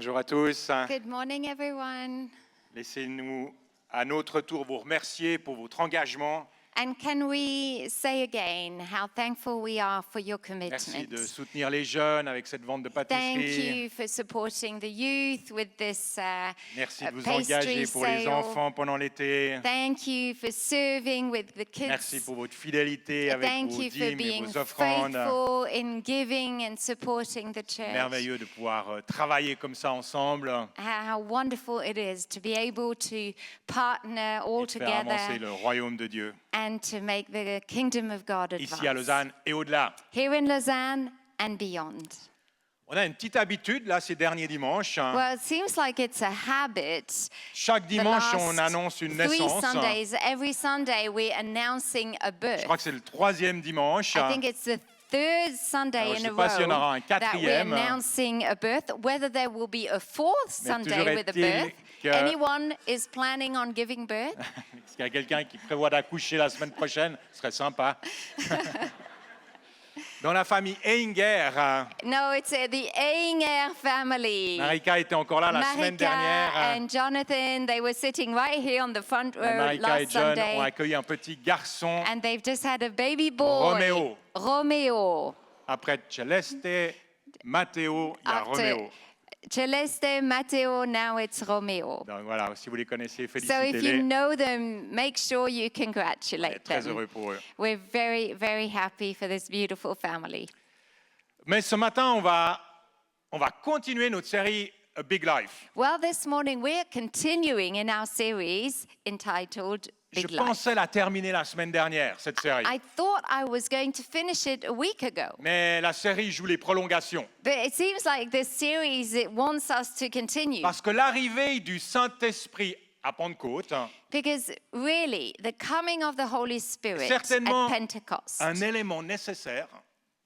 Bonjour à tous. Good morning, everyone. Laissez-nous à notre tour vous remercier pour votre engagement. And can we say again how thankful we are for your Merci commitment? de soutenir les jeunes avec cette vente de Thank pâtisserie. you for supporting the youth with this Merci de vous pastry engager pour les sale. enfants pendant l'été. Thank you for serving with the kids. Merci pour votre fidélité avec Thank vos you for dîmes et being vos offrandes. faithful in giving and supporting the church. Merveilleux de pouvoir travailler comme ça ensemble How wonderful it is to be able to partner all et de faire avancer together le royaume de Dieu and to make the kingdom of God ici à advance. Lausanne et au-delà. Here in Lausanne and beyond. On a une petite habitude là ces derniers dimanches. Well, it seems like it's a habit. Chaque The dimanche, last on annonce une 3 naissance. Sundays, every Sunday we're announcing a birth. Je crois que c'est le troisième dimanche. I think it's the third Sunday Alors, je in sais a pas s'il y en aura un row that we're quatrième. announcing a birth. Whether there will be a fourth Sunday toujours with a est-il birth. que- Anyone is planning on giving birth? Est-ce qu'il y a quelqu'un qui prévoit d'accoucher la semaine prochaine? Ce serait sympa. Dans la famille Einger, No, it's the Einger family. Marika était encore là la semaine Marika dernière. and Jonathan, they were sitting right here on the front row Marika et last John Sunday. ont accueilli un petit garçon And they've just had a baby boy. Romeo. Romeo. après Celeste, Matteo, il y a After Roméo. Celeste, Matteo, now it's Romeo. Donc voilà, si vous les connaissez, So if you félicitez-les. know them, make sure you On est congratulate très them. heureux pour eux. We're very, very happy for this beautiful family. Mais ce matin, on va continuer notre série A Big Life. Well, this morning we're continuing in our series entitled Je Big Life. pensais la terminer la semaine dernière, cette série. I thought I was going to finish it a week ago. Mais la série joue les prolongations. But it seems like this series, it wants us to continue. Parce que l'arrivée du Saint-Esprit à Pentecôte, Because really, the coming of the Holy Spirit certainement at Pentecost un élément nécessaire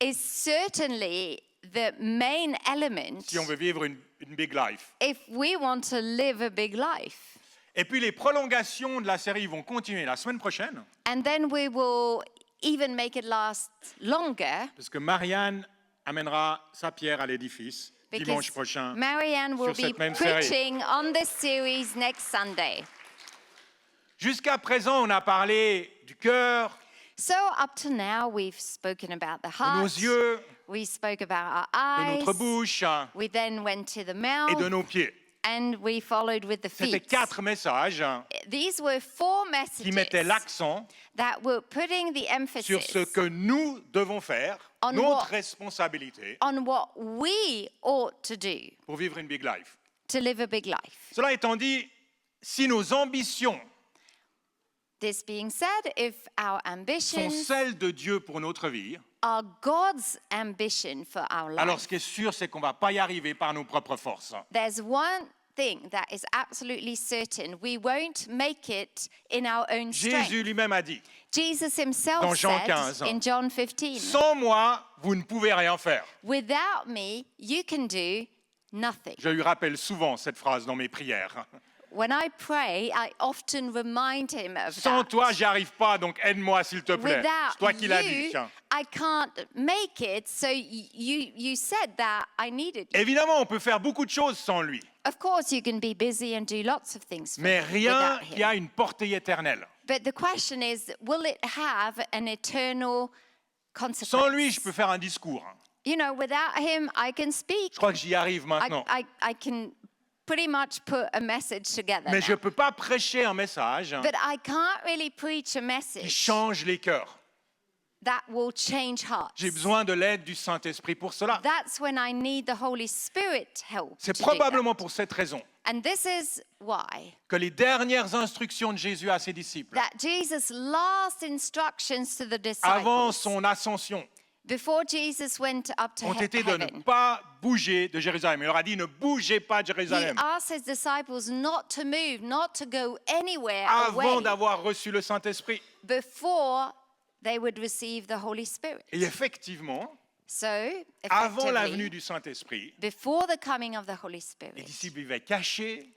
is certainly the main element si on veut vivre une big life. if we want to live a big life. Et puis les prolongations de la série vont continuer la semaine prochaine, And then we will even make it last longer parce que Marianne amènera sa pierre à l'édifice dimanche because prochain. Marianne will sur be cette même série. preaching on this series next Sunday. Jusqu'à présent, on a parlé du cœur, So up to now, we've spoken about the de nos heart, yeux, we spoke about de our eyes, notre bouche we then went to the et de mouth, nos pieds. and we followed with the C'était feet. 4 messages These were 4 qui mettaient messages l'accent that were putting the sur ce emphasis que nous devons faire, On notre what- responsabilité on what we ought to do pour vivre une big life. to live a big life. Cela étant dit, si nos ambitions This being said, if our sont ambitions celles de Dieu pour notre vie, are God's ambition for our alors life, ce qui est sûr, c'est qu'on ne va pas y arriver par nos propres forces. there's one thing that is absolutely certain. We won't make it in our own strength. Jésus lui-même a dit, Jesus himself Dans Jean said 15, in John 15, sans moi, vous ne pouvez rien faire. without me, you can do nothing. Je lui rappelle souvent cette phrase dans mes prières. When I pray, I often remind him of Sans that. toi, j'y arrive pas, donc aide-moi s'il te plaît. Without C'est toi qui l'as dit. you, I can't make it. So you said that I needed you. Évidemment, on peut faire beaucoup de choses sans lui, Of course, you can be busy and do lots of things mais rien without qui him. a une portée éternelle. But the question is, will it have an eternal consequence? Sans lui, je peux faire un discours. You know, without him, I can speak. Je crois que j'y arrive maintenant. I can pretty much put a message together. Mais je ne now. peux pas prêcher un message But I can't really preach a qui message change les cœurs. that will change hearts. J'ai besoin de l'aide du Saint-Esprit pour cela. That's when I need the Holy Spirit help. C'est to do probablement that. pour cette raison And this is why que les dernières instructions de Jésus à ses disciples, that Jesus' last instructions to the avant disciples, son ascension, before Jesus went up to ont été de ne heaven, pas bouger de Jérusalem. Il leur a dit, ne bougez pas de he Jérusalem asked his disciples not to move, not to go anywhere avant away d'avoir reçu le Saint-Esprit. before they would receive the Holy Spirit. Et effectivement, So, avant la effectively, venue du Saint-Esprit, before the coming of the Holy les Spirit, disciples vivaient cachés,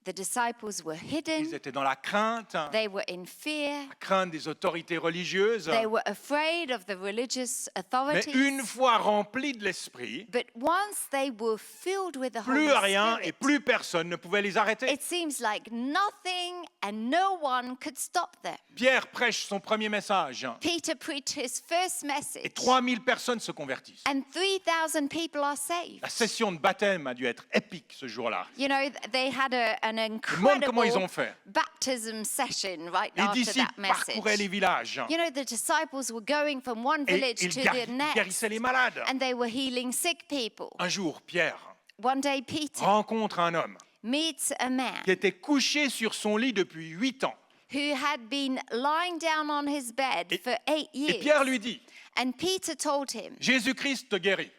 The disciples were Ils hidden. étaient dans la crainte, la They were in fear. crainte des autorités religieuses. They were afraid of the religious Mais authorities. une fois remplis de l'Esprit, But once they were filled with the plus Holy rien et Spirit, plus personne ne pouvait les arrêter. it seems like nothing and no one could stop them. Pierre prêche son premier message Peter preached his first et message, 3000 personnes se convertissent. and 3,000 people are saved. La session de baptême a dû être épique ce jour-là. You know, they had an Demande comment ils incredible ont fait. baptism session right Les after disciples that message. parcouraient les villages You know, the disciples were going from one et village ils to the next, guérissaient les malades. and they were healing sick people. Un jour, Pierre One day, Peter rencontre un homme meets a man qui était couché sur son lit depuis 8 ans. who had been lying down on his bed for 8 Et years. Pierre lui dit, And Peter told him, Jésus-Christ te guérit.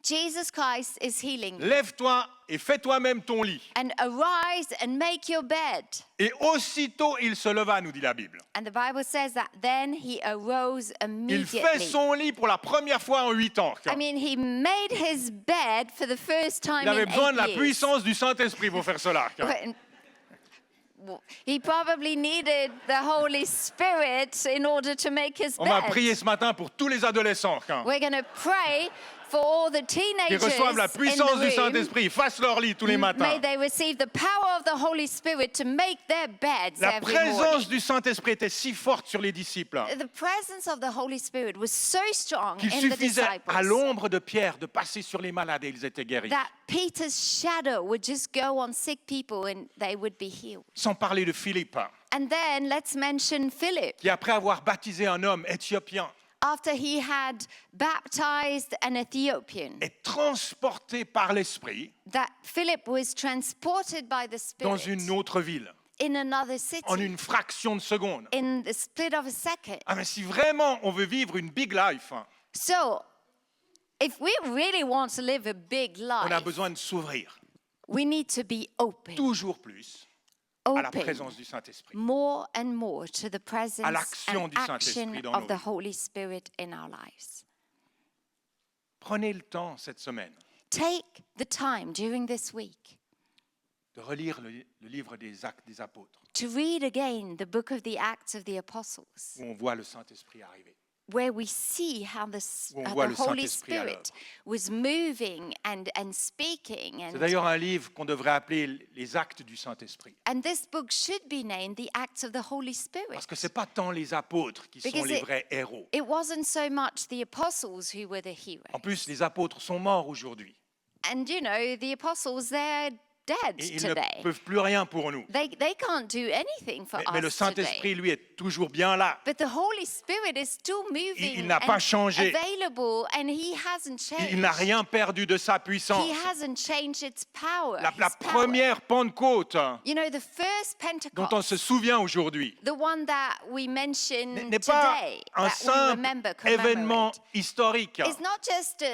Jesus Christ is healing you. Lève-toi et fais toi-même ton lit. And arise and make your bed. Et aussitôt il se leva, nous dit la Bible. And the Bible says that then he arose Il fait immediately. son lit pour la première fois en 8 ans. I mean, he made his bed for the first time Il avait in besoin de 8 la years. puissance du Saint-Esprit pour faire cela. Well, he probably needed the Holy Spirit in order to make his On va bed. prier ce matin pour tous les adolescents We're going to pray for all the qui teenagers reçoivent la in puissance du the room. Saint-Esprit, fassent leur lit tous les May matins. they receive the power of the Holy Spirit to make their beds La every présence morning. du Saint-Esprit était si forte sur les disciples The presence of the Holy Spirit was so strong qu'il in the suffisait à disciples l'ombre de Pierre de passer sur les malades et ils étaient guéris. that Peter's shadow would just go on sick people and they would be healed. Sans parler de Philippe, And then let's mention Philip. qui après avoir baptisé un homme éthiopien, After he had baptized an Ethiopian, est transporté par l'Esprit that Philip was transported by the dans Spirit une autre ville, in another city en une fraction de seconde. in the split of a second. Ah mais si vraiment on veut vivre une big life, So, if we really want to live a big on a life, besoin de s'ouvrir we need to be open, toujours plus à la open présence du Saint-Esprit. more and more to the presence l'action and du Saint-Esprit action dans of nos the vies. Holy Spirit in our lives. Prenez le temps cette semaine Take the time during this week de relire le livre des Actes des Apôtres, to read again the book of the Acts of the Apostles, où on voit le Saint-Esprit arriver. where we see how the On voit le Holy Saint-Esprit à Spirit was moving and speaking. C'est d'ailleurs un livre qu'on devrait appeler les Actes du Saint-Esprit. And this book should be named the Acts of the Holy Spirit. Parce que ce n'est pas tant les apôtres qui sont Because les vrais héros. It wasn't so much the apostles who were the heroes. En plus, les apôtres sont morts aujourd'hui. And you know, the apostles, they're dead Et ils today. ne peuvent plus rien pour nous. They can't do anything for Mais le us today. Saint-Esprit, lui, est toujours bien là. But the Holy Spirit is still moving Il n'a pas and changé. available, and he hasn't changed. Il n'a rien perdu de sa puissance. He hasn't changed its power. La his power. première Pentecôte You know, the first dont on Pentecost, se souvient aujourd'hui the one that we mention n'est pas today, un that we simple remember, événement commemorate, historique. it's not just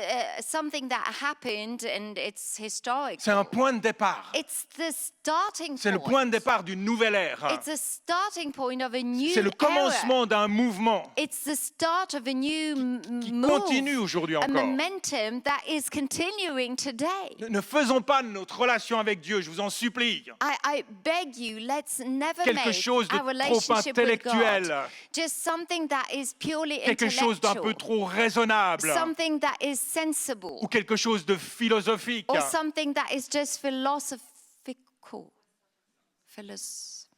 something that happened and it's historic. C'est un point de départ. It's the starting C'est le point. point de départ d'une nouvelle ère. It's a starting point of a new C'est le era. commencement d'un mouvement It's the start of a new qui move, continue aujourd'hui a encore. momentum that is continuing today. Ne faisons pas de notre relation avec Dieu, je vous en supplie, I beg you, let's never quelque make chose de our trop relationship with God intellectuel, just something that is purely quelque chose d'un peu intellectual, trop raisonnable something that is sensible, ou quelque chose de philosophique. or something that is just philosophical.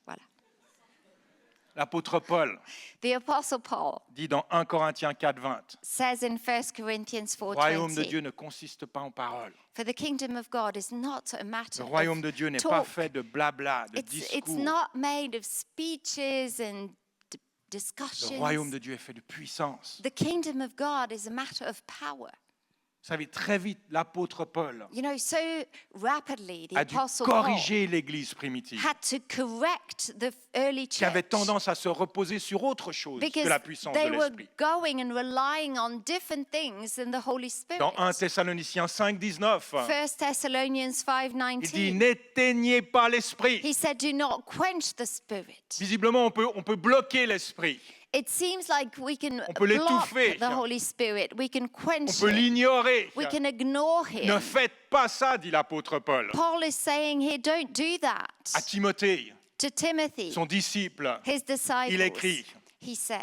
Voilà. L'apôtre Paul The Apostle Paul dit dans 1 Corinthiens 4:20, says in 1 Corinthians le royaume de 4:20, Dieu ne consiste pas en paroles. for the kingdom of God is not a matter Le royaume of de Dieu n'est pas talk. fait de blabla, de It's discours. not made of speeches and Le discussions. royaume de Dieu est fait de puissance. The kingdom of God is a matter of power. Vous savez, très vite, l'apôtre Paul You know, so rapidly, the a dû Apostle Paul corriger l'Église primitive, had to correct the early qui avait church tendance à se reposer sur autre chose que because la puissance de they were l'Esprit. going and relying on different things than the Holy Spirit. Dans 1 Thessaloniciens 5:19, 1 Thessalonians il dit 5:19, n'éteignez pas l'Esprit. he said, do not quench the Spirit. Visiblement, on peut bloquer l'Esprit. It seems like we can On peut block l'étouffer. the Holy Spirit. We can On quench peut it. l'ignorer. We can ignore Ne him. faites pas ça, dit l'apôtre Paul Paul is saying here, don't do that. à Timothée, To Timothy, son disciple. his disciples, Il écrit, he said,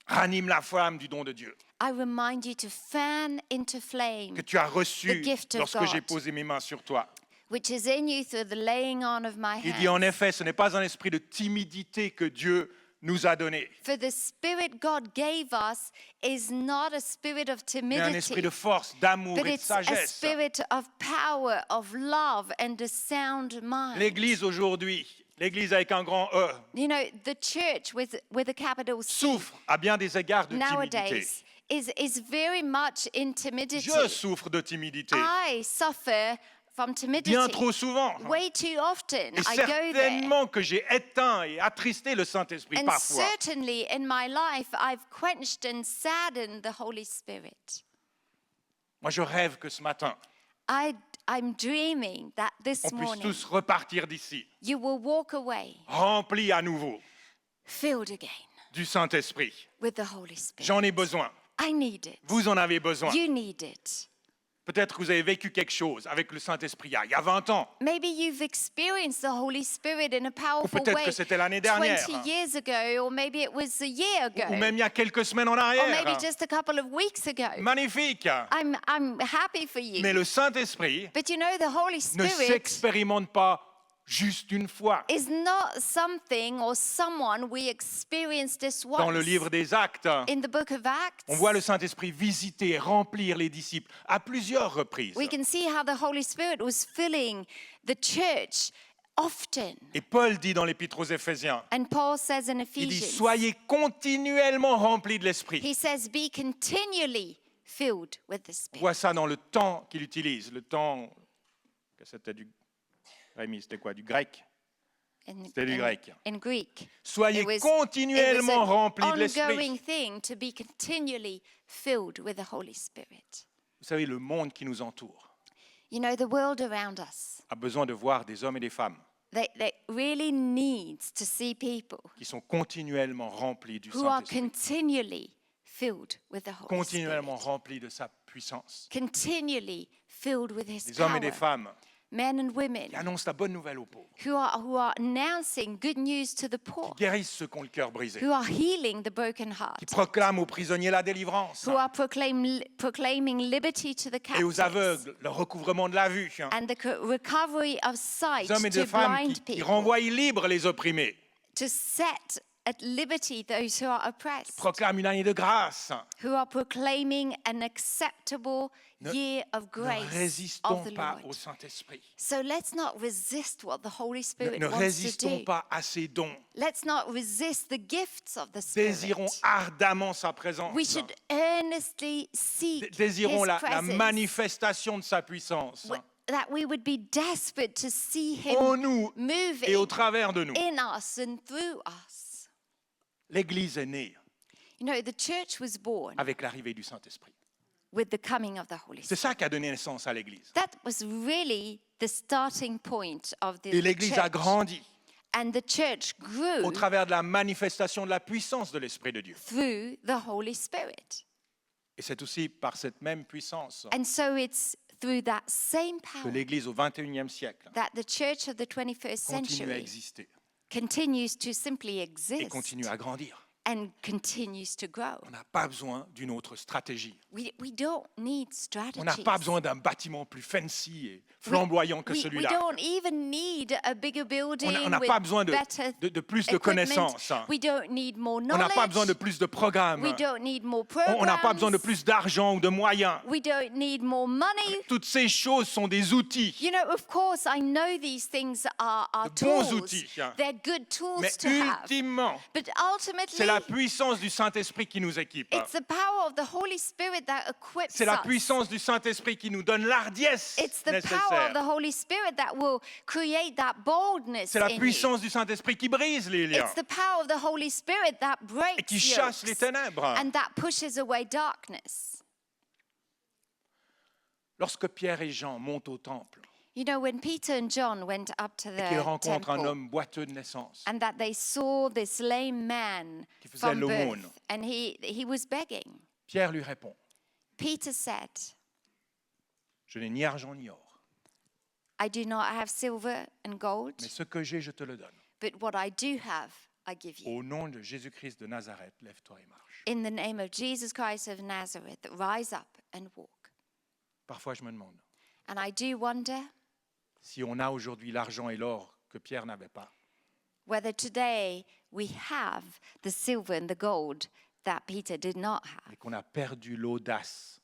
ranime la flamme du don de Dieu I remind you to fan into flame, que tu as reçu The gift of lorsque j'ai God. posé mes mains sur toi. which is in you through the laying on of my Il dit en hands. effet, ce n'est pas un esprit de timidité que Dieu nous a donné, For the spirit God gave us is not a spirit of mais un esprit timidity, de force, d'amour but et de it's a sagesse. spirit of power, of love, and a sound mind. L'Église aujourd'hui, l'Église avec un grand E, You know, the church with a capital C souffre à bien des égards de timidité. nowadays is very much in timidity. Je souffre de timidité, I suffer from timidity. bien trop souvent. Way too often Et I go there. certainement que j'ai éteint et attristé le Saint-Esprit And parfois. certainly in my life, I've quenched and saddened the Holy Spirit. Moi, je rêve que ce matin, I'm dreaming that on this puisse morning tous repartir d'ici, you will walk away remplis à nouveau filled again du Saint-Esprit. with the Holy Spirit. J'en ai besoin. I need it. Vous en avez besoin. You need it. Peut-être que vous avez vécu quelque chose avec le Saint-Esprit il y a 20 ans. Maybe you've experienced the Holy Spirit in a powerful peut-être way que c'était l'année dernière. 20 years ago, or maybe it was a year ago, Ou même il y a quelques semaines en or maybe arrière. just a couple of weeks ago. Magnifique. I'm happy for you. Mais le Saint-Esprit But you know, the Holy ne Spirit s'expérimente pas juste une fois. is not something or someone we experience this once. Dans le livre des Actes, In the book of Acts, on voit le Saint-Esprit visiter et remplir les disciples à plusieurs reprises. we can see how the Holy Spirit was filling the church often. Et Paul dit dans l'Épître aux Éphésiens, And Paul says in il dit Ephesians, soyez continuellement remplis de l'Esprit. he says, be continually filled with the On Spirit. voit ça dans le temps qu'il utilise. Le temps, que c'était du Rémi, c'était quoi? Du grec. C'était du grec. In Greek. Soyez It was continuellement remplis de an l'Esprit. ongoing thing to be continually filled with the Holy Spirit. Vous savez, le monde qui nous entoure You know, the world around us, a besoin de voir des hommes et des femmes they really needs to see people qui sont continuellement remplis du who are Saint-Esprit, continually filled with the Holy continuellement Spirit, remplis de sa puissance. continually filled with His Des hommes et des power. femmes Men and women qui annoncent la bonne nouvelle aux pauvres, who are announcing good news to the poor, qui guérissent ceux qui ont le cœur brisé, who are healing the broken heart, qui proclament aux prisonniers la délivrance who are proclaiming liberty to the et aux captives, aveugles le recouvrement de la vue. and the recovery of sight Des hommes et to des femmes blind qui people, renvoient libres les opprimés, to set at liberty those who are oppressed, proclament une année de grâce. who are proclaiming an acceptable year of Ne grace résistons of the pas Lord. au Saint-Esprit. So let's not resist what the Holy Spirit Ne wants to résistons do. pas à ses dons. Let's not resist the gifts of the Spirit. Désirons ardemment sa présence. We should earnestly seek Désirons His la presence, manifestation de sa puissance that we would be desperate to see Him en nous moving et au travers de nous. in us and through us. L'Église est née You know, the church was born avec l'arrivée du Saint-Esprit. with the coming of the Holy C'est Spirit. ça qui a donné naissance à l'Église. That was really the starting point of the Et l'Église a church. grandi And the church grew au travers de la manifestation de la puissance de l'Esprit de Dieu. through the Holy Spirit. Et c'est aussi par cette même puissance And so it's through that same que power l'Église au XXIe siècle that the church of the 21st continue à century exister continues to simply et exist continue à grandir. and continues to grow. On n'a pas besoin d'une autre stratégie. We don't need On strategies. n'a pas besoin d'un bâtiment plus fancy et flamboyant que we celui-là. don't even need a bigger building On n'a with pas besoin de plus de equipment. connaissances. We don't need more On knowledge. n'a pas besoin de plus de programmes. We don't need more programs. On n'a pas besoin de plus d'argent ou de moyens. We don't need more money. Toutes ces choses sont des outils. You know, of course, I know these things are De bons tools. outils. They're good tools Mais to have. ultimement, But ultimately, c'est la puissance du Saint-Esprit qui nous équipe. it's the power of the Holy Spirit that equips C'est la us. puissance du Saint-Esprit qui nous donne l'ardiesse It's the power of the nécessaire. Holy Spirit that will create that boldness C'est la in you. puissance du Saint-Esprit qui brise les liens It's the power of the Holy Spirit that et breaks qui chasse les yokes ténèbres. and that pushes away darkness. Lorsque Pierre et Jean montent au temple, You know, when Peter and John went up to et qu'ils the rencontrent un temple homme boiteux de naissance and that they saw this lame man qui faisait from l'aumône, birth and he was begging, Pierre lui répond, Peter said, je n'ai ni argent ni or, I do not have silver and gold, mais ce que j'ai, je te le donne. but what I do have, I give you. Au nom de Jésus-Christ de Nazareth, lève-toi et marche. In the name of Jesus Christ of Nazareth, rise up and walk. Parfois, je me demande And I do wonder si on a aujourd'hui l'argent et l'or que Pierre n'avait pas. whether today we have the silver and the gold that Peter did not have. Et qu'on a perdu l'audace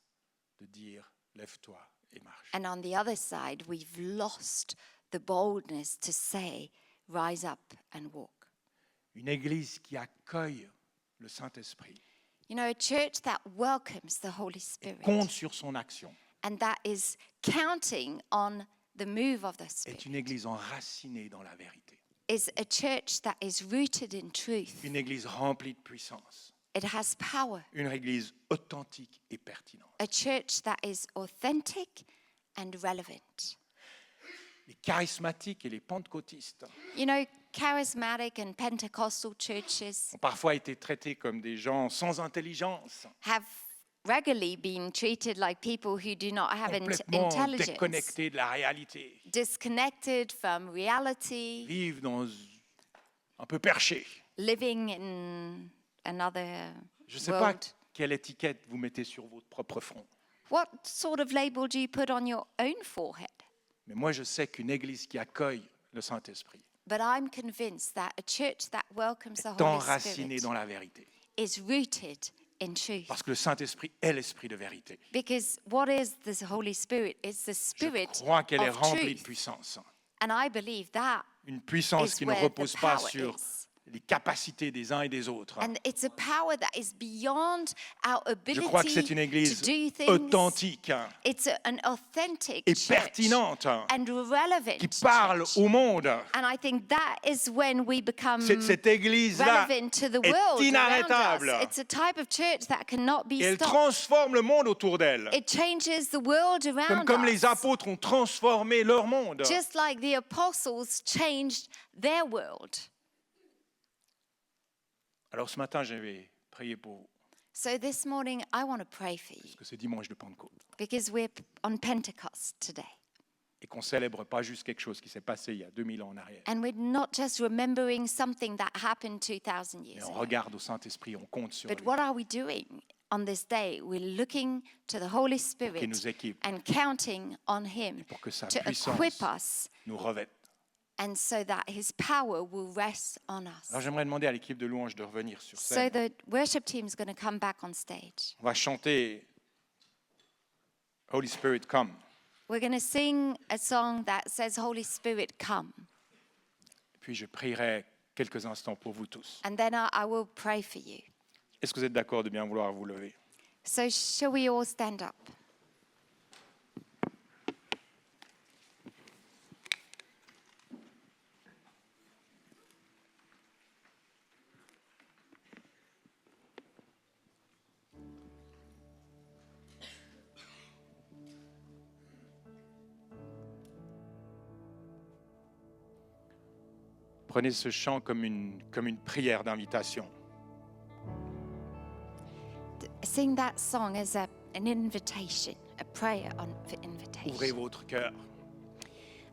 de dire lève-toi et marche. And on the other side, we've lost the boldness to say, rise up and walk. Une église qui accueille le Saint-Esprit, You know, a church that welcomes the Holy Spirit compte sur son action, and that is counting on the move of the est Spirit une église enracinée dans la vérité. is a church that is rooted in truth. Une église remplie de puissance. It has power. Une église authentique et pertinente. A church that is authentic and relevant. Les charismatiques et les pentecôtistes You know, charismatic and Pentecostal churches ont parfois été traités comme des gens sans intelligence, have regularly been treated like people who do not have complètement intelligence, déconnectés de la réalité, disconnected from reality, vivent un peu perchés. living in another Je ne sais pas world. quelle étiquette vous mettez sur votre propre front, What sort of label do you put on your own forehead? mais moi je sais qu'une église qui accueille le Saint-Esprit But I'm convinced that a church that welcomes the est Holy enracinée Spirit dans la vérité. is rooted in truth. Parce que le Saint-Esprit est l'esprit de vérité. Because what is the Holy Spirit? It's the Je Spirit crois qu'elle est of remplie de truth. puissance. And I believe that Une puissance is qui ne where the repose pas power sur is. les capacités des uns et des autres. And it's a power that is beyond our Je crois que c'est ability une to église do things. authentique It's an authentic et church pertinente and relevant qui parle church. au monde. And I think that is when we become Cette église-là relevant to the est world inarrêtable. around us. It's a type of church that cannot be Et elle stopped. transforme le monde autour d'elle. It changes the world around Comme us. les apôtres ont transformé leur monde. Just like the apostles changed their world. Alors ce matin, je vais prier pour vous, So this morning, I want to pray for you parce que c'est dimanche de Pentecôte. because we're on Pentecost today. Et qu'on ne célèbre pas juste quelque chose qui s'est passé il y a 2000 ans en arrière. And we're not just remembering something that happened 2,000 Mais years on ago. regarde au Saint-Esprit, on compte sur But lui. what are we doing on this day? We're looking to the Holy Qu'il Spirit nous équipe and counting on Him pour que sa to puissance equip us nous revête. and so that His power will rest on us. Alors j'aimerais demander à l'équipe de louange de revenir sur So scène. the worship team is going to come back on stage. On va chanter Holy Spirit Come. We're going to sing a song that says, Holy Spirit, come. Puis je prierai quelques instants pour vous tous. And then I will pray for you. Est-ce que vous êtes d'accord de bien vouloir vous lever? So shall we all stand up? Prenez ce chant comme une prière d'invitation. Sing that song as an invitation, a prayer for Ouvrez invitation. votre cœur.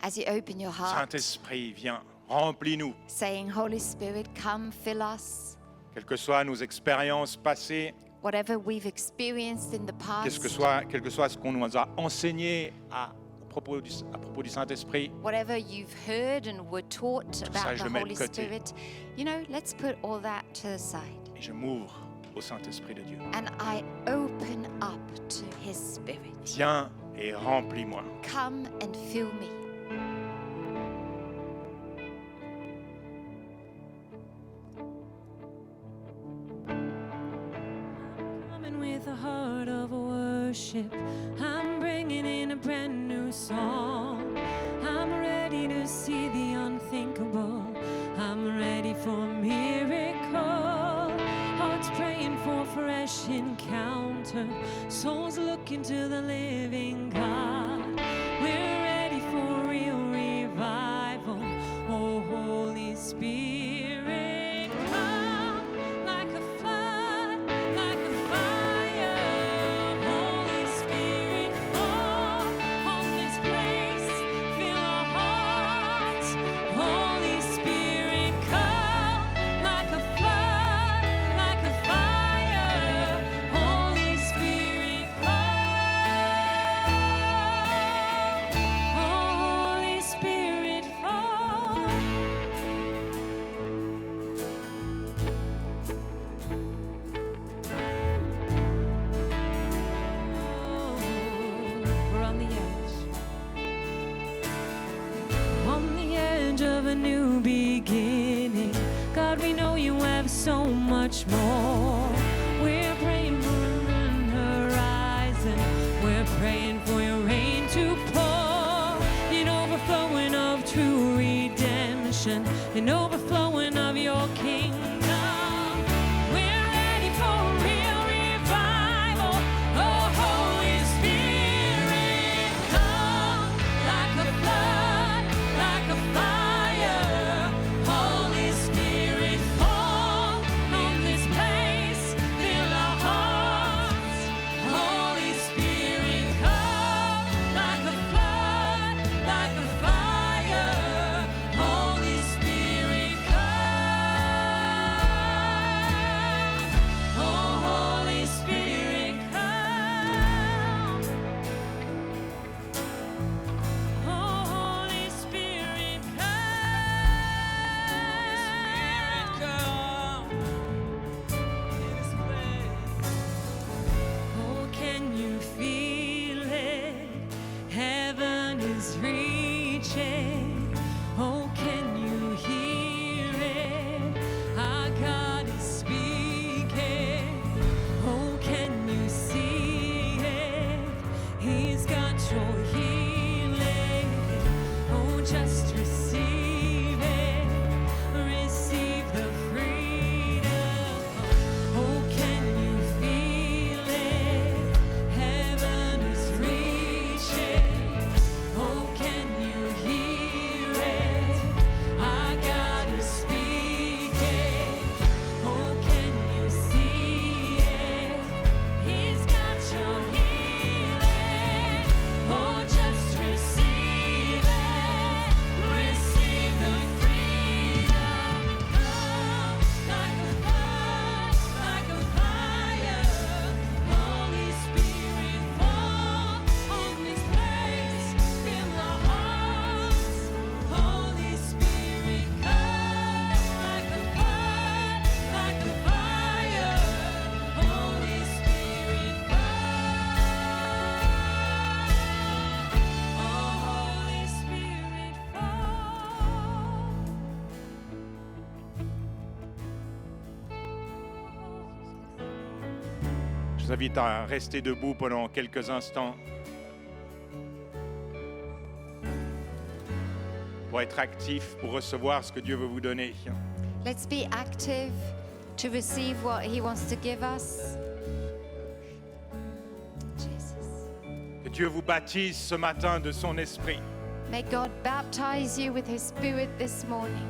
As you open your heart, Saint-Esprit, viens, remplis-nous. saying, Holy Spirit, come, fill us. Quelles que soient nos expériences passées, Whatever we've experienced in the quel que past, soit ce qu'on nous a enseigné à propos du Saint-Esprit, whatever you've heard and were taught ça, about je the le mets de Holy côté. Spirit, you know, let's put all that to the side. et je m'ouvre au Saint-Esprit de Dieu. And I open up to His Spirit. Viens et remplis-moi. Come and fill me. Coming with a heart of worship, I'm bringing in a brand new song. I'm ready to see the unthinkable. I'm ready for a miracle. Hearts praying for fresh encounter. Souls looking to the living God. We're ready for of a new beginning. God, we know you have so much more. We're praying for a new horizon. We're praying for your rain to pour, an overflowing of true redemption, an overflowing of your kingdom. We're ready for a real revival. Oh, Holy Spirit, come like a flood, like a fire. Holy Spirit, fall on this place, fill our hearts. Holy Spirit, come like a flood, like a fire. Holy Spirit, come. Oh, Holy Spirit, come. Oh, Holy Spirit, come. Oh, can you feel it? Heaven is reaching. Oh, can you hear it? Our God is speaking. Oh, can you see it? He's got your healing. Oh, just receive it. Receive the freedom. Oh, can you feel it? Heaven is reaching. Oh, can you hear it? Our God is speaking. Oh, can you see it? He's got your healing. Oh, just receive it. Receive the freedom. Come like a flood, like a fire. Holy Spirit, fall on this place, fill our hearts. Holy Spirit, come like a flood, like a fire. Holy Spirit, come. Oh, Holy Spirit, Je vous invite à rester debout pendant quelques instants pour être actif, pour recevoir ce que Dieu veut vous donner. Let's be active to receive what He wants to give us. Jesus. Que Dieu vous baptise ce matin de son esprit. May God baptize you with His Spirit this morning.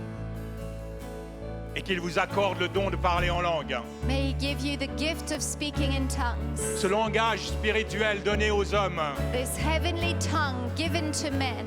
Et qu'il vous accorde le don de parler en langue. May He give you the gift of speaking in tongues. Ce langage spirituel donné aux hommes This heavenly tongue given to men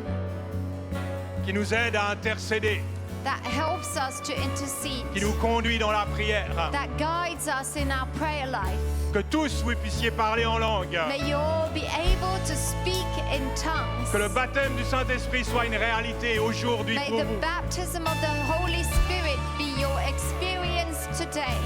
qui nous aide à intercéder, that helps us to intercede, qui nous conduit dans la prière. that guides us in our prayer life. Que tous vous puissiez parler en langue. May you all be able to speak in tongues. Que le baptême du Saint-Esprit soit une réalité aujourd'hui May pour the vous. baptism of the Holy Spirit be your experience today.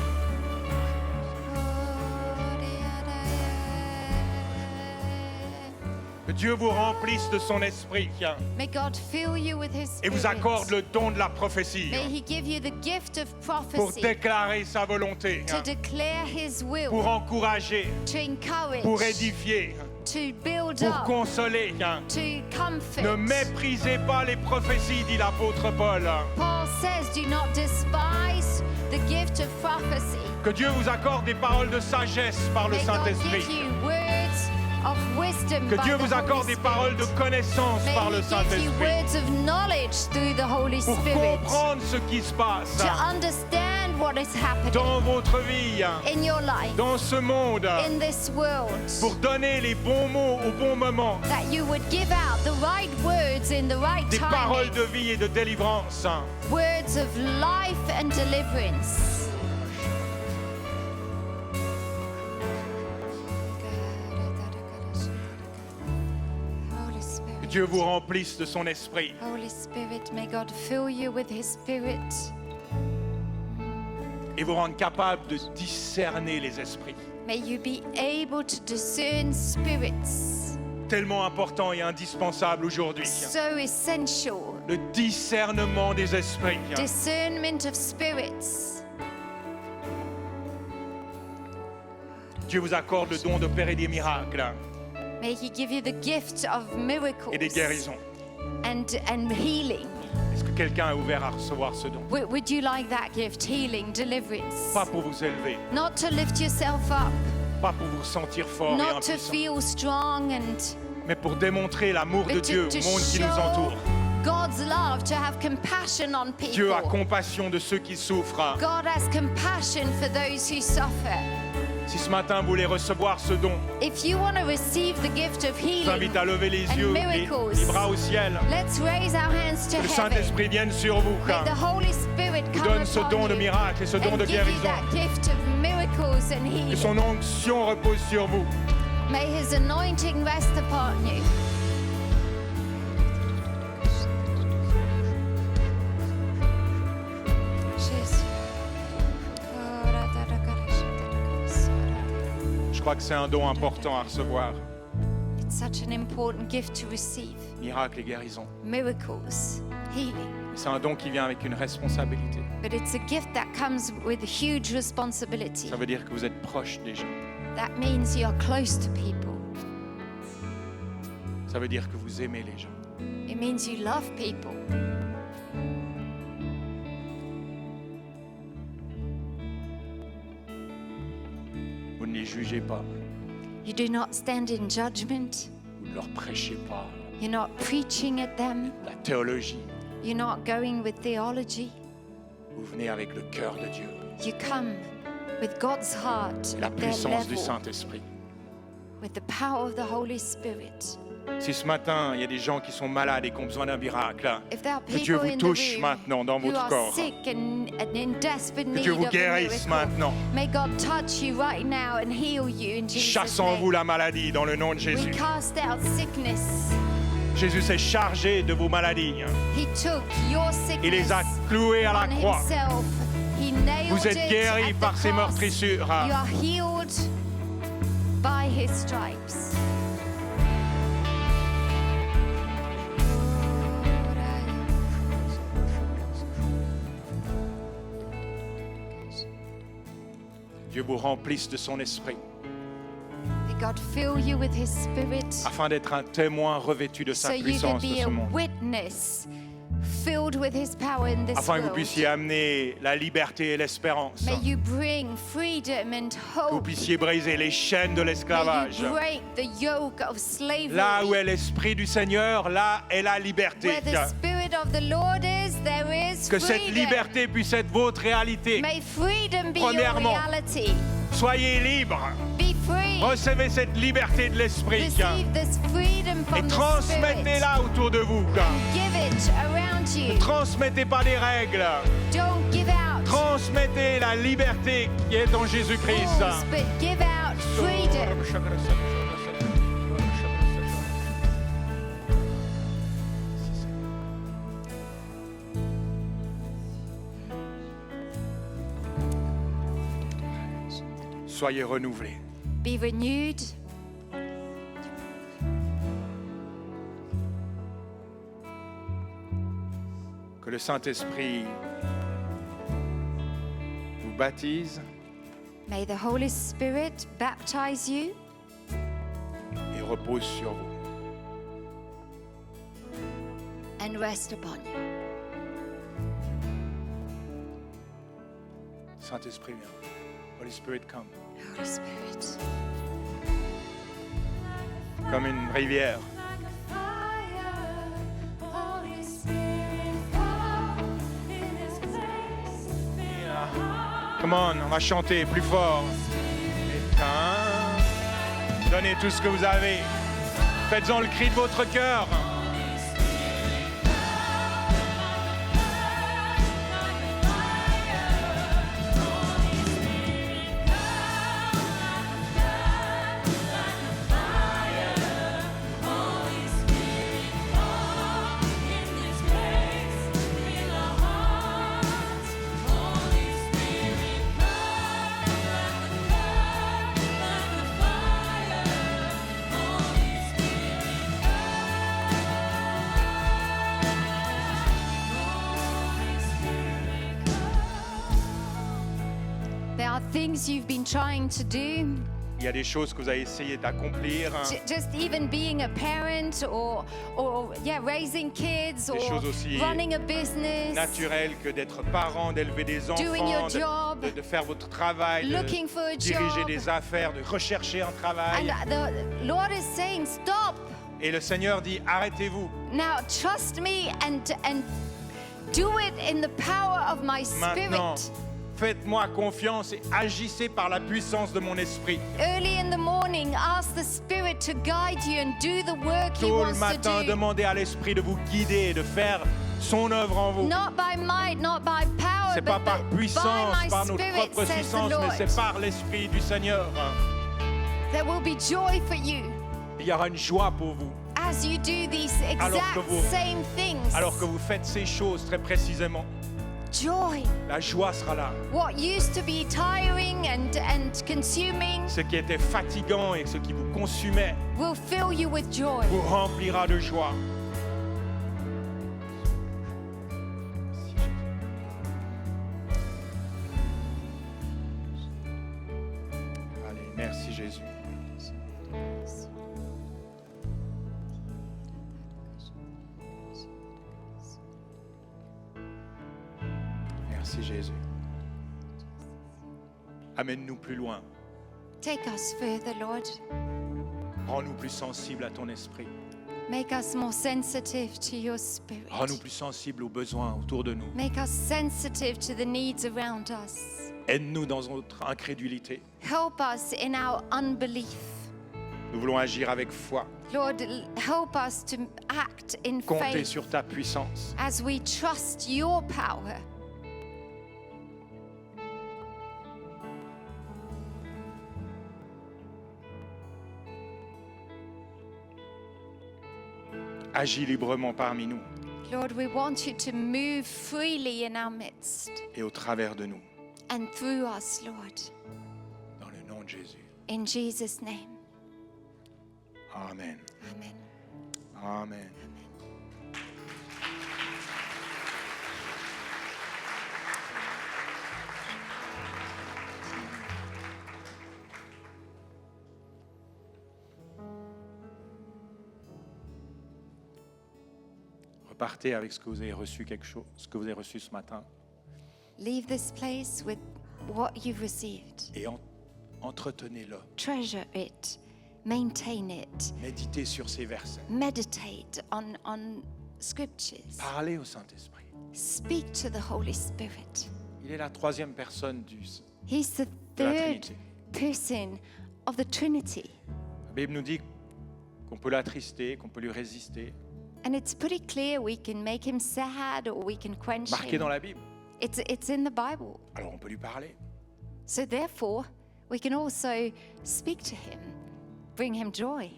Que Dieu vous remplisse de son esprit May God fill you with His et vous Spirit. accorde le don de la prophétie May He give you the gift of pour prophecy déclarer sa volonté, to declare His will, pour encourager, to encourage, pour édifier, to build pour up, consoler. to comfort. Ne méprisez pas les prophéties, dit l'apôtre Paul. Paul says, do not despise the gift of prophecy. Que Dieu vous accorde des paroles de sagesse par le May God give Saint-Esprit. you words of wisdom Que by Dieu the vous Holy accorde des Spirit. paroles de connaissance May par le He give you Saint-Esprit. words of knowledge through the Holy Pour Spirit comprendre ce qui se passe to understand what is happening dans votre vie, in your life, dans ce monde, in this world, pour donner les bons mots au bon moment, that you would give out the right words in the right des paroles time, de vie et de délivrance. words of life and deliverance. Holy Que Spirit, Dieu vous remplisse de son esprit Holy Spirit, may God fill you with His Spirit et vous rendre capable de discerner les esprits. May you be able to discern spirits tellement important et indispensable aujourd'hui. So essential. Le discernement des esprits. Discernment of spirits. Dieu vous accorde le don d'opérer des miracles May He give you the gift of miracles et des guérisons. and healing. Est-ce que quelqu'un est ouvert à recevoir ce don? Would you like that gift? Healing, deliverance. Pas pour vous élever, Not to lift yourself up, pas pour vous sentir fort et not to impuissant, feel strong, mais pour démontrer l'amour de but Dieu to au monde qui show nous entoure. God's love, to have compassion on Dieu a people. compassion de ceux qui souffrent. God has compassion for those who suffer. Si ce matin vous voulez recevoir ce don, If you want to receive the gift of je vous invite healing, à lever les and yeux, miracles. les bras au ciel. let's raise our hands to Que le heaven. Saint-Esprit vienne sur vous, May the Holy Spirit vous come donne ce don upon de you miracle et ce don and de give you guérison. that gift of miracles and Que healing. son onction repose sur vous. May His anointing rest upon you. Je crois que c'est un don important à recevoir. It's such an important gift to receive. Miracle et guérison. Miracles, healing. C'est un don qui vient avec une responsabilité. But it's a gift that comes with a huge responsibility. Ça veut dire que vous êtes proche des gens. That means you're close to people. Ça veut dire que vous aimez les gens. It means you love people. Vous ne les jugez pas. You do not stand in judgment. Vous ne leur prêchez pas You're not preaching at them. la théologie. You're not going with theology. Vous venez avec le cœur de Dieu. You come with God's heart, Et la at their puissance du level, Saint-Esprit. with the power of the Holy Spirit. Si ce matin, il y a des gens qui sont malades et qui ont besoin d'un miracle, If there are que Dieu people vous in the touche room maintenant dans who votre are corps. sick and in desperate Que need Dieu vous of a guérisse miracle, maintenant. may God touch you right now and heal you in Jesus' Chasse en vous name. la maladie dans le nom de We Jésus. cast out sickness. Jésus s'est chargé de vos maladies. He took your Il les a sickness clouées à la on croix. himself. He nailed Vous êtes it guéris at the par ses cross. meurtrissures. You are healed by His stripes. Dieu vous remplisse de son esprit May God fill you with His Spirit afin d'être un témoin revêtu de so sa you can puissance de be ce a monde. witness filled with His power in this Afin que vous world. puissiez amener la liberté et l'espérance. May you bring freedom and Que vous hope. puissiez briser les chaînes de May l'esclavage. you break the yoke of slavery. Là où est l'esprit du Seigneur, là est la liberté. Where the Spirit of the Lord is, there is Que cette freedom. liberté puisse être votre réalité. May freedom be your Premièrement, reality. Soyez libres. Be free. Recevez cette liberté de l'esprit. Receive this freedom Et from the Spirit. transmettez-la autour de vous. Give it around you. Ne transmettez pas des règles. Don't give out Transmettez la liberté qui est en Jésus-Christ. rules, but give out freedom. Soyez renouvelés. Be renewed. Que le Saint-Esprit vous baptise May the Holy Spirit baptize you et repose sur vous. and rest upon you. Saint-Esprit, viens. Holy Spirit, come. Holy Spirit. Comme une rivière. Come on, on va chanter plus fort. Éteins. Donnez tout ce que vous avez. Faites-en le cri de votre cœur. things you've been trying to do, Il y a des choses que vous avez essayé d'accomplir, just even being a parent or raising kids or choses aussi running a business, naturelles que d'être parent, d'élever des Doing your enfants, job, de faire votre travail, looking for a de diriger job. des affaires, de rechercher un travail. And the Lord is saying, stop. Et le Seigneur dit, arrêtez-vous. Now trust me and do it in the power of my Maintenant, spirit. faites-moi confiance et agissez par la puissance de mon esprit. Early in the morning, ask the Spirit to guide you and do the work He Tôt le wants to matin, do. demandez à l'Esprit de vous guider et de faire son œuvre en vous. Not by might, not by power, C'est pas but par by puissance, my par notre Spirit, propre says the puissance, Lord. mais c'est par l'Esprit du Seigneur. There will be joy for you Il y aura une joie pour vous as you do these Alors exact que vous- same things. alors que vous faites ces choses très précisément. Joy. La joie sera là. What used to be tiring and consuming Ce qui était fatigant et ce qui vous consumait will fill you with joy. vous remplira de joie. Allez, merci Jésus. Merci Jésus. Amène-nous plus loin. Take us further, Lord. Rends-nous plus sensibles à ton esprit. Make us more sensitive to your spirit. Rends-nous plus sensibles aux besoins autour de nous. Make us sensitive to the needs around us. Aide-nous dans notre incrédulité. Help us in our unbelief. Nous voulons agir avec foi. Lord, help us to act in Compter faith sur ta puissance. as we trust your power. Agis librement parmi nous Lord, we want you to move freely in our midst et au travers de nous. and through us, Lord. Dans le nom de Jésus. In Jesus' name. Amen. Amen. Amen. Repartez avec ce que vous avez reçu ce que vous avez reçu ce matin Leave this place with what you've received. et entretenez-le. Treasure it. Maintain it. Méditez sur ces versets. Meditate on scriptures. Parlez au Saint-Esprit. Speak to the Holy Spirit. Il est la troisième personne He's the de la third Trinité. person of the Trinity. La Bible nous dit qu'on peut l'attrister, qu'on peut lui résister. And it's pretty clear we can make him sad or we can quench Marqué dans him. la Bible. It's in the Bible. Alors on peut lui parler. So therefore, we can also speak to him, bring him joy.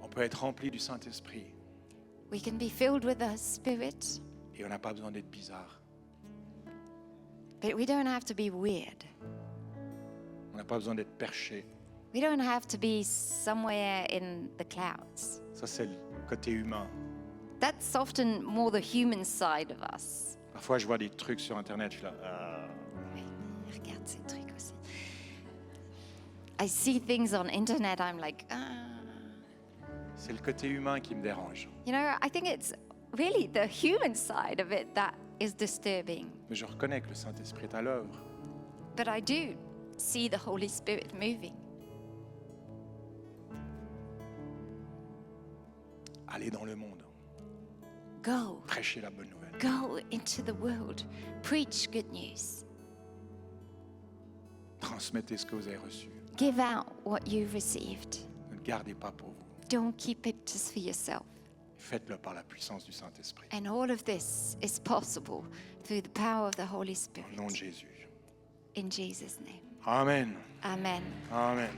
On peut être rempli du Saint-Esprit We can be filled with the Spirit, et on n'a pas besoin d'être bizarre. but we don't have to be weird. On n'a pas besoin d'être perché. We don't have to be somewhere in the clouds. Ça, c'est le côté humain. That's often more the human side of us. Parfois, je vois des trucs sur Internet, je suis là. Oui, regarde ces trucs aussi. I see things on internet, I'm like, C'est le côté humain qui me dérange. You know, I think it's really the human side of it that is disturbing. Mais je reconnais que le Saint-Esprit est à l'œuvre. But I do see the Holy Spirit moving. Allez dans le monde, Go, prêchez la bonne nouvelle. go into the world, preach good news, Transmettez ce que vous avez reçu. give out what you've received. Ne le gardez pas pour vous. Don't keep it just for yourself. Faites-le par la puissance du Saint-Esprit. And all of this is possible through the power of the Holy Au nom de Spirit. Jésus. In Jesus' name. Amen. Amen. Amen.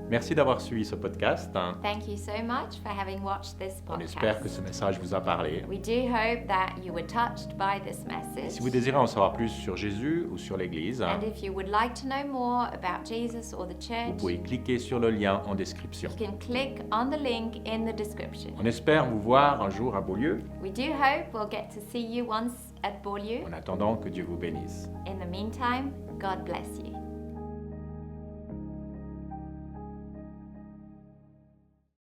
Merci d'avoir suivi ce podcast. Thank you so much for having watched this On espère que podcast. ce message vous a parlé. We do hope that you were touched by this Si message. vous désirez en savoir plus sur Jésus ou sur l'Église, And if you would like to know more about Jesus or the vous church, pouvez cliquer sur le lien en description. you can click on the link in the description. On espère vous voir un jour à Beaulieu. We do hope we'll get to see you once at Beaulieu. En attendant, que Dieu vous bénisse. In the meantime, God bless you.